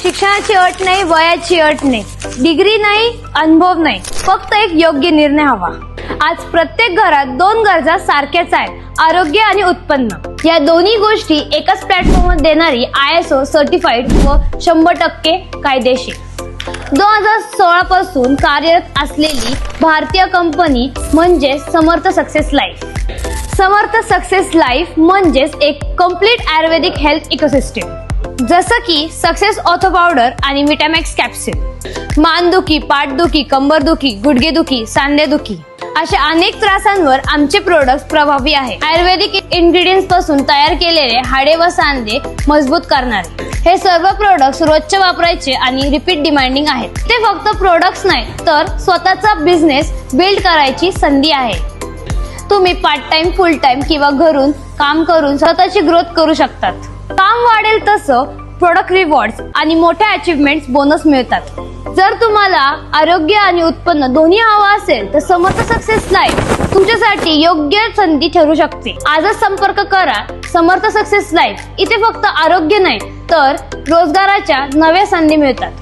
शिक्षणाची अट नाही, वयाची अट नाही, डिग्री नाही, अनुभव नाही, फक्त एक योग्य निर्णय हवा. आज प्रत्येक घरात दोन गरजा सारख्याच आहेत, आरोग्य आणि उत्पन्न. या दोन्ही गोष्टी एकाच प्लॅटफॉर्मवर देणारी ISO सर्टिफाईड व 100% कायदेशीर 2016 पासून कार्यरत असलेली भारतीय कंपनी म्हणजे समर्थ सक्सेस लाईफ. समर्थ सक्सेस लाईफ म्हणजेच एक कम्प्लीट आयुर्वेदिक हेल्थ इकोसिस्टम. जसं की सक्सेस ऑर्थो पावडर आणि विटामॅक्स कॅप्सूल. मानदुखी, पाठदुखी, कंबरदुखी, गुडघेदुखी, सांधेदुखी अशा अनेक त्रासांवर आमचे प्रोडक्ट्स प्रभावी आहे. आयुर्वेदिक इंग्रेडियंट्स पासून तयार केलेले हाडे व सांधे मजबूत करणारे हे सर्व प्रोडक्ट्स रोजचे वापरायचे आणि रिपीट डिमांडिंग आहेत. ते फक्त प्रोडक्ट्स नाही तर स्वतःचा बिझनेस बिल्ड करायची संधी आहे. तुम्ही पार्ट टाइम, फुल टाइम किंवा घरून काम करून स्वतःची ग्रोथ करू शकतात. काम वाढेल तसं प्रोडक्ट रिवॉर्ड्स आणि मोठ्या अचीवमेंट्स बोनस मिळतात. जर तुम्हाला आरोग्य आणि उत्पन्न दोन्ही हवं असेल तर समर्थ सक्सेस लाईफ तुमच्यासाठी योग्य संधी ठरू शकते. आजच संपर्क करा समर्थ सक्सेस लाईफ. इथे फक्त आरोग्य नाही तर रोजगाराच्या नव्या संधी मिळतात.